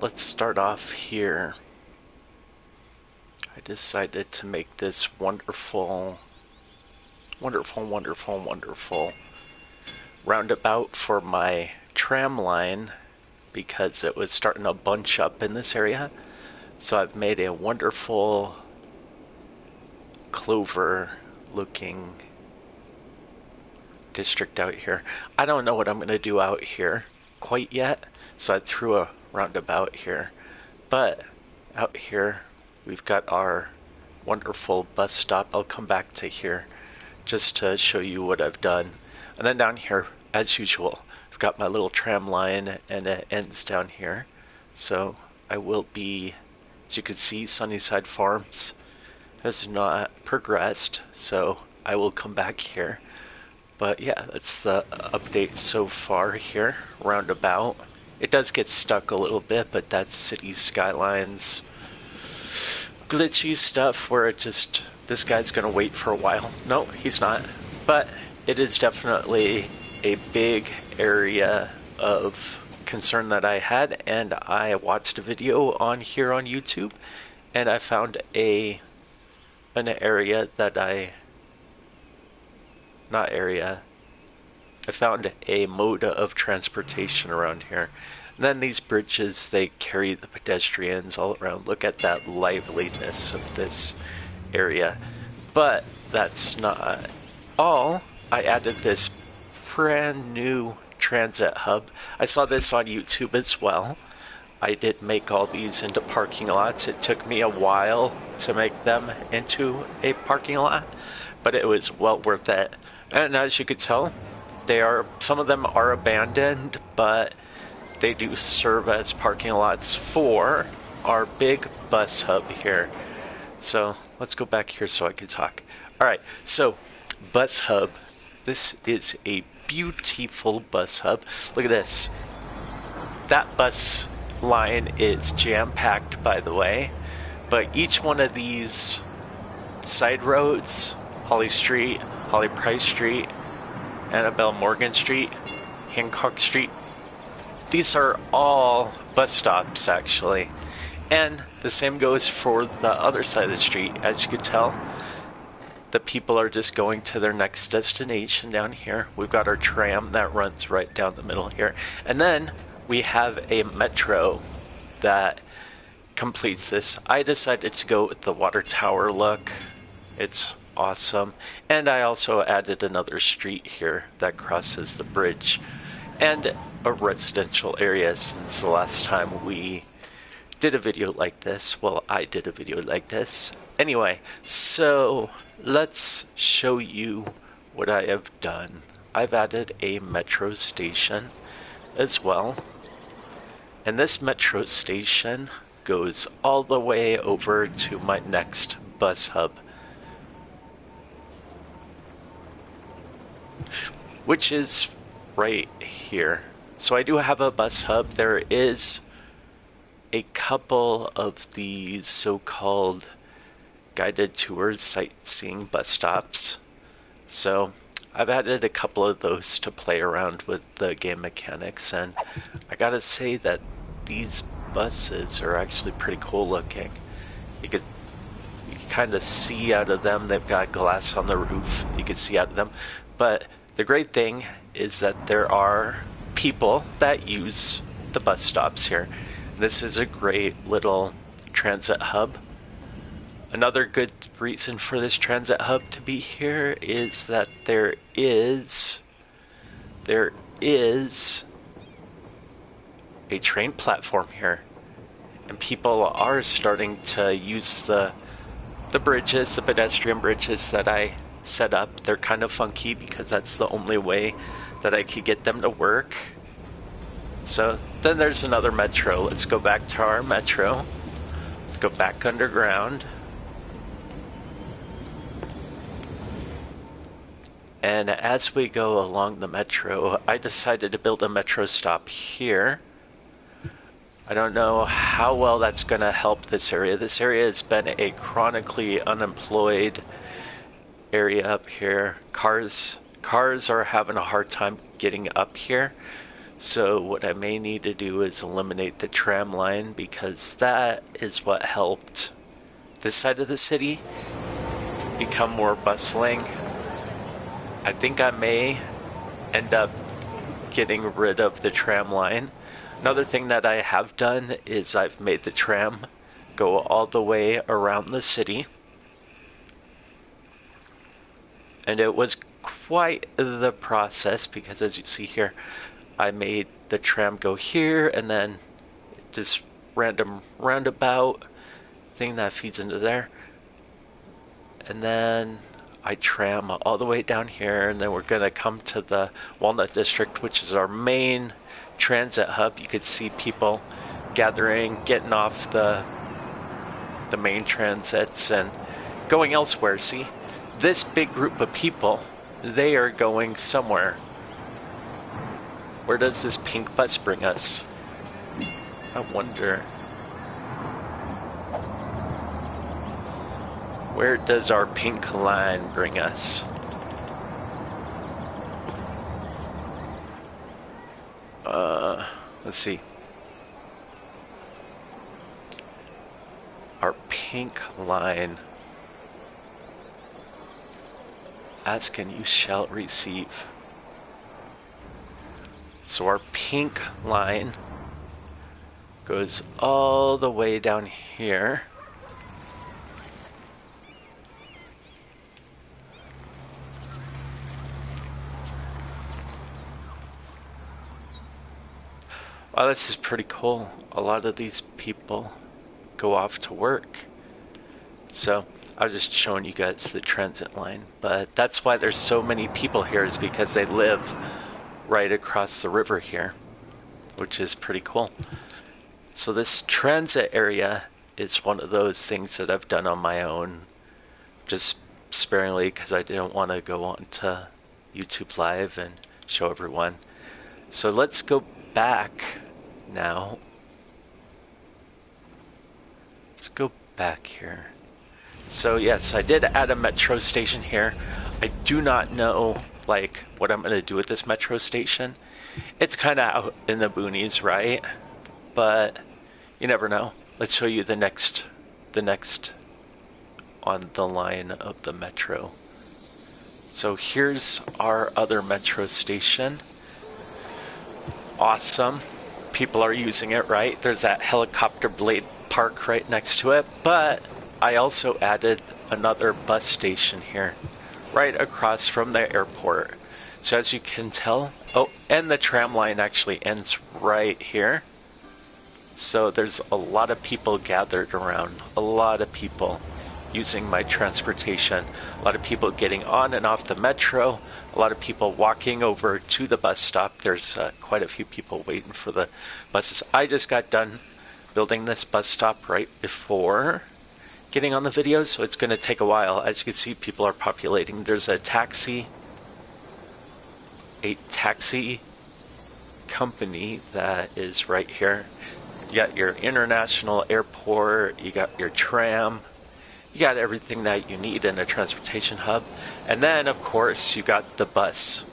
let's start off here. I decided to make this wonderful roundabout for my tram line because it was starting to bunch up in this area. So I've made a wonderful clover looking district out here. I don't know what I'm going to do out here quite yet, so I threw a roundabout here. But out here we've got our wonderful bus stop. I'll come back to here just to show you what I've done. And then down here, as usual, I've got my little tram line and it ends down here. So I will be, as you can see, Sunnyside Farms has not progressed, so I will come back here. But yeah, that's the update so far here, roundabout. It does get stuck a little bit, but that's City Skylines glitchy stuff where it just, this guy's gonna wait for a while. No, he's not. But it is definitely a big area of concern that I had, and I watched a video on here on YouTube, and I found an area that I found a mode of transportation around here. And then these bridges, they carry the pedestrians all around. Look at that liveliness of this area. But that's not all. I added this brand new transit hub. I saw this on YouTube as well. I did make all these into parking lots. It took me a while to make them into a parking lot, but it was well worth it. And as you could tell, some of them are abandoned, but they do serve as parking lots for our big bus hub here. So let's go back here so I can talk. Alright, so bus hub. This is a beautiful bus hub. Look at this. That bus line is jam-packed, by the way, but each one of these side roads, Holly Street, Holly Price Street, Annabelle Morgan Street, Hancock Street, these are all bus stops actually. And the same goes for the other side of the street. As you can tell, the people are just going to their next destination down here. We've got our tram that runs right down the middle here. And then we have a metro that completes this. I decided to go with the water tower look. It's awesome. And I also added another street here that crosses the bridge and a residential area since the last time we did a video like this. Well, I did a video like this. Anyway, so let's show you what I have done. I've added a metro station as well. And this metro station goes all the way over to my next bus hub, which is right here. So I do have a bus hub. There is a couple of these so-called guided tours, sightseeing bus stops. So I've added a couple of those to play around with the game mechanics, and I gotta say that these buses are actually pretty cool looking. You can kind of see out of them. They've got glass on the roof. You can see out of them. But the great thing is that there are people that use the bus stops here. This is a great little transit hub. Another good reason for this transit hub to be here is that there is a train platform here, and people are starting to use the bridges, the pedestrian bridges that I set up. They're kind of funky because that's the only way that I could get them to work. So then there's another metro. Let's go back to our metro. Let's go back underground. And as we go along the metro, I decided to build a metro stop here. I don't know how well that's going to help this area. This area has been a chronically unemployed area up here. Cars are having a hard time getting up here. So what I may need to do is eliminate the tram line, because that is what helped this side of the city become more bustling. I think I may end up getting rid of the tram line. Another thing that I have done is I've made the tram go all the way around the city. And it was quite the process, because as you see here, I made the tram go here, and then this random roundabout thing that feeds into there. And then I tram all the way down here, and then we're going to come to the Walnut District, which is our main transit hub. You could see people gathering, getting off the main transits and going elsewhere. See, this big group of people, they are going somewhere. Where does this pink bus bring us? I wonder. Where does our pink line bring us? Let's see. Our pink line. Ask and you shall receive. So our pink line goes all the way down here. Wow, this is pretty cool. A lot of these people go off to work. So I was just showing you guys the transit line, but that's why there's so many people here, is because they live right across the river here, which is pretty cool. So this transit area is one of those things that I've done on my own, just sparingly, because I didn't want to go on to YouTube Live and show everyone. So let's go back now. Let's go back here. So yes, I did add a metro station here. I do not know like what I'm going to do with this metro station. It's kind of out in the boonies, right? But you never know. Let's show you the next on the line of the metro. So here's our other metro station. Awesome. People are using it, right? There's that helicopter blade park right next to it, but I also added another bus station here, right across from the airport. So as you can tell, oh, and the tram line actually ends right here. So there's a lot of people gathered around, a lot of people using my transportation, a lot of people getting on and off the metro, a lot of people walking over to the bus stop. There's quite a few people waiting for the buses. I just got done building this bus stop right before getting on the video, so it's going to take a while. As you can see, people are populating. There's a taxi company that is right here. You got your international airport, you got your tram, you got everything that you need in a transportation hub. And then, of course, you got the bus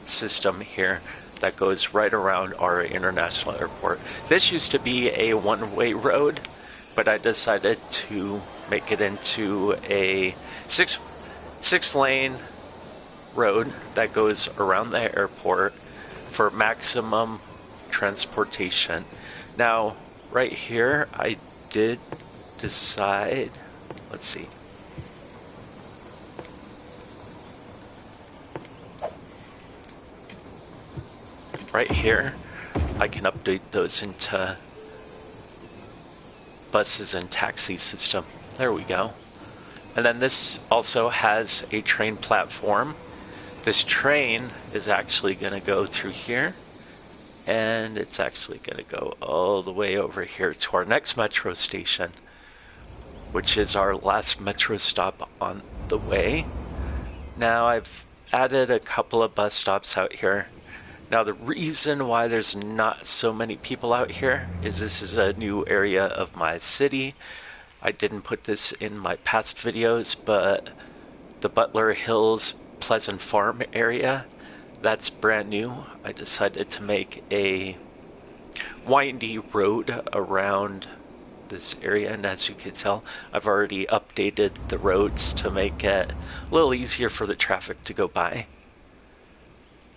system here that goes right around our international airport. This used to be a one-way road, but I decided to make it into a six-lane road that goes around the airport for maximum transportation. Now, right here, I did decide, let's see. Right here, I can update those into buses and taxi system. There we go. And then this also has a train platform. This train is actually going to go through here, and it's actually going to go all the way over here to our next metro station, which is our last metro stop on the way. Now I've added a couple of bus stops out here. Now the reason why there's not so many people out here is this is a new area of my city. I didn't put this in my past videos, but the Butler Hills Pleasant Farm area, that's brand new. I decided to make a windy road around this area, and as you can tell, I've already updated the roads to make it a little easier for the traffic to go by.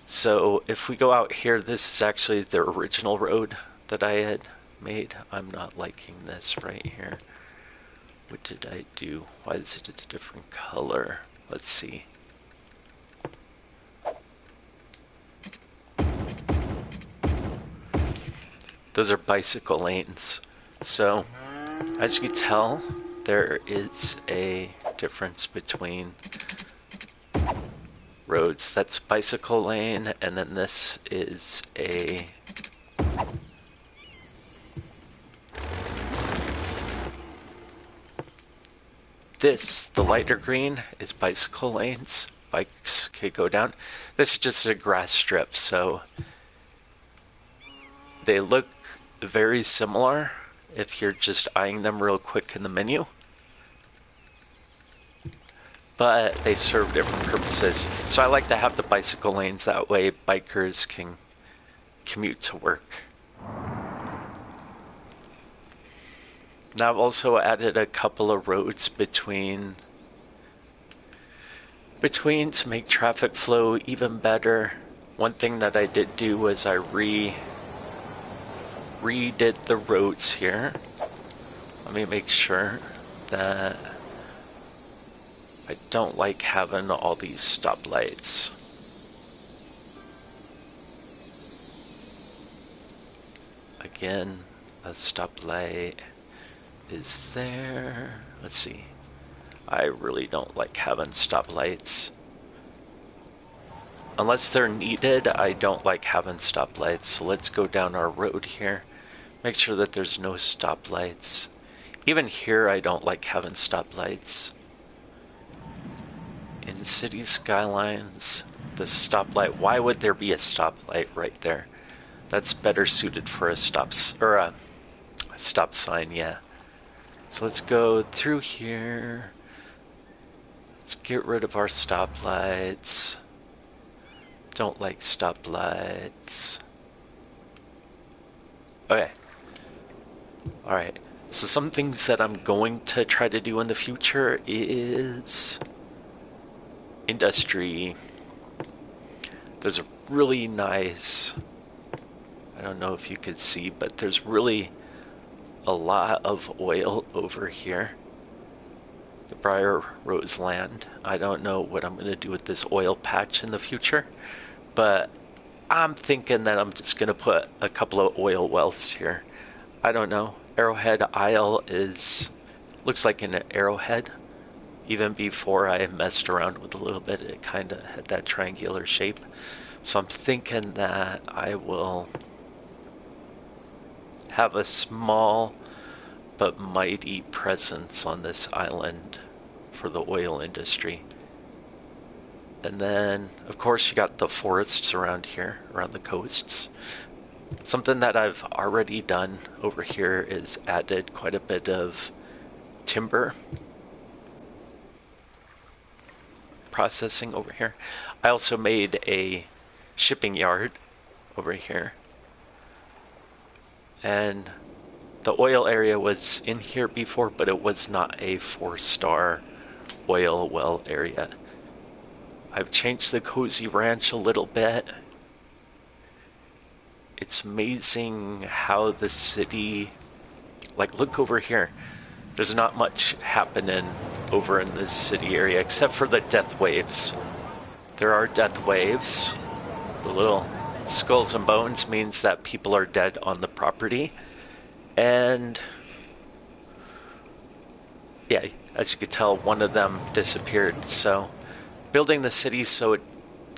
So if we go out here, this is actually the original road that I had made. I'm not liking this right here. What did I do? Why is it a different color? Let's see. Those are bicycle lanes. So, as you can tell, there is a difference between roads. That's bicycle lane, and then this is a the lighter green is bicycle lanes. Bikes can go down. This is just a grass strip, so they look very similar if you're just eyeing them real quick in the menu. But they serve different purposes. So I like to have the bicycle lanes, that way bikers can commute to work. Now I've also added a couple of roads between to make traffic flow even better. One thing that I did do was I redid the roads here. Let me make sure that I don't like having all these stoplights. Again, a stoplight is there. Let's see. I really don't like having stoplights. Unless they're needed, I don't like having stoplights. So let's go down our road here. Make sure that there's no stoplights. Even here, I don't like having stoplights. In City Skylines, the stoplight, why would there be a stoplight right there? That's better suited for a stop sign, yeah. So let's go through here. Let's get rid of our stoplights. Don't like stoplights. Okay. Alright. So some things that I'm going to try to do in the future is industry. There's a really nice, I don't know if you could see, but there's really a lot of oil over here. The Briar Rose land. I don't know what I'm going to do with this oil patch in the future, but I'm thinking that I'm just going to put a couple of oil wells here. I don't know. Arrowhead Isle looks like an arrowhead. Even before I messed around with a little bit, it kind of had that triangular shape. So I'm thinking that I will have a small but mighty presence on this island for the oil industry. And then, of course, you got the forests around here, around the coasts. Something that I've already done over here is added quite a bit of timber processing over here. I also made a shipping yard over here. And the oil area was in here before, but it was not a 4-star oil well area. I've changed the cozy ranch a little bit. It's amazing how the city, like, look over here. There's not much happening over in this city area except for the death waves. There are death waves. The little skulls and bones means that people are dead on the property. And yeah, as you could tell, one of them disappeared. So building the city so it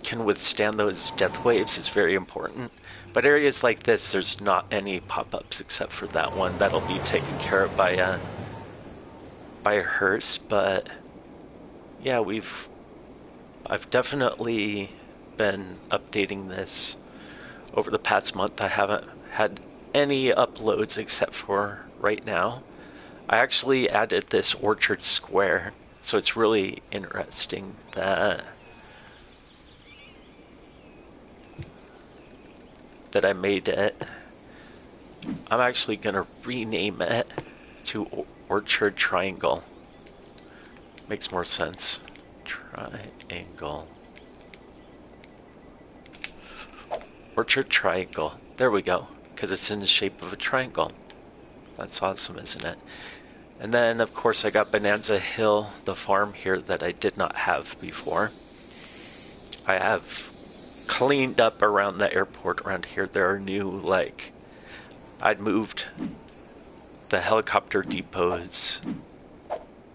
can withstand those death waves is very important. But areas like this, there's not any pop-ups except for that one. That'll be taken care of by a hearse. But yeah, I've definitely been updating this over the past month. I haven't had any uploads except for right now. I actually added this Orchard Square, so it's really interesting that that I made it, I'm actually gonna rename it to Orchard Triangle. Makes more sense. Triangle. Orchard Triangle. There we go. Because it's in the shape of a triangle. That's awesome, isn't it? And then, of course, I got Bonanza Hill, the farm here that I did not have before. I have cleaned up around the airport around here. There are new, like, I'd moved the helicopter depots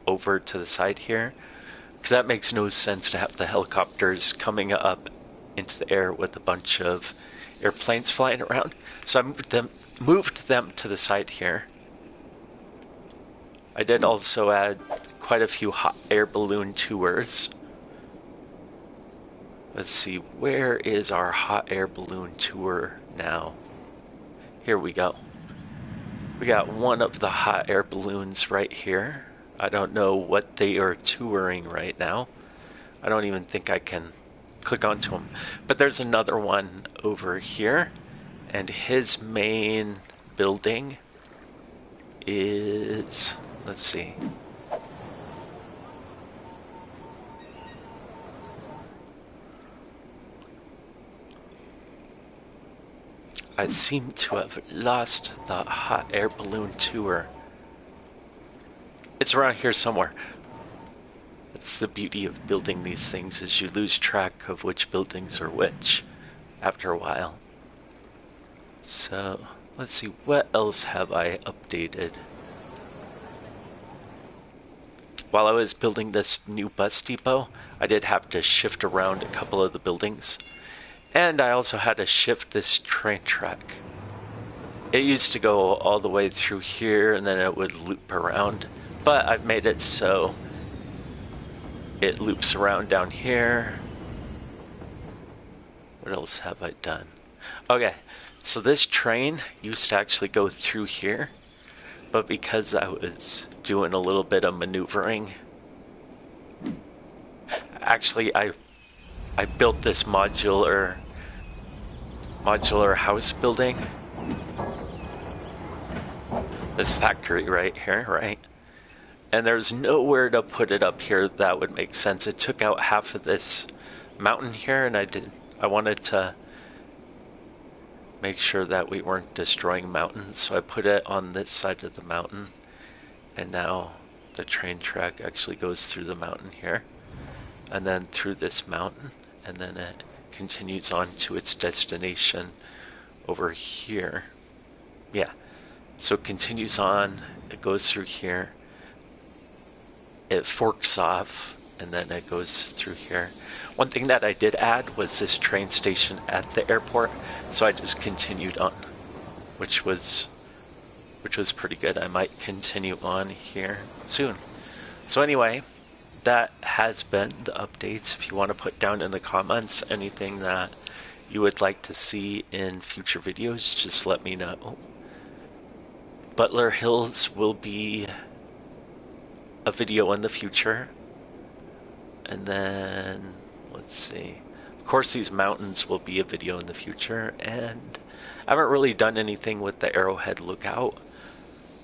over to the side here, because that makes no sense to have the helicopters coming up into the air with a bunch of airplanes flying around. So I moved them to the side here. I did also add quite a few hot air balloon tours. Let's see, where is our hot air balloon tour now? Here we go. We got one of the hot air balloons right here. I don't know what they are touring right now. I don't even think I can click onto them. But there's another one over here, and his main building is, let's see. I seem to have lost the hot air balloon tour. It's around here somewhere. That's the beauty of building these things, is you lose track of which buildings are which after a while. So, let's see, what else have I updated? While I was building this new bus depot, I did have to shift around a couple of the buildings. And I also had to shift this train track. It used to go all the way through here and then it would loop around. But I've made it so it loops around down here. What else have I done? Okay, so this train used to actually go through here, but because I was doing a little bit of maneuvering, actually I built this modular house building. This factory right here, right? And there's nowhere to put it up here that would make sense. It took out half of this mountain here, and I wanted to make sure that we weren't destroying mountains, so I put it on this side of the mountain, and now the train track actually goes through the mountain here, and then through this mountain, and then it continues on to its destination over here. Yeah, so it continues on, it goes through here, it forks off, and then it goes through here. One thing that I did add was this train station at the airport, so I just continued on, which was pretty good. I might continue on here soon. So anyway, that has been the updates. If you want to put down in the comments anything that you would like to see in future videos, just let me know. Butler Hills will be a video in the future. And then, let's see. Of course, these mountains will be a video in the future. And I haven't really done anything with the Arrowhead Lookout.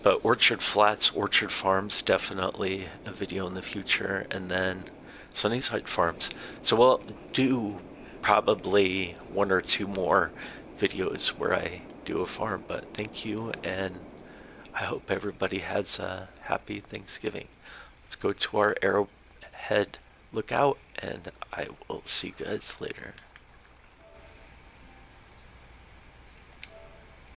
But Orchard Flats, Orchard Farms, definitely a video in the future. And then Sunnyside Farms. So we'll do probably one or two more videos where I do a farm. But thank you, and I hope everybody has a happy Thanksgiving. Let's go to our Arrowhead Lookout, and I will see you guys later.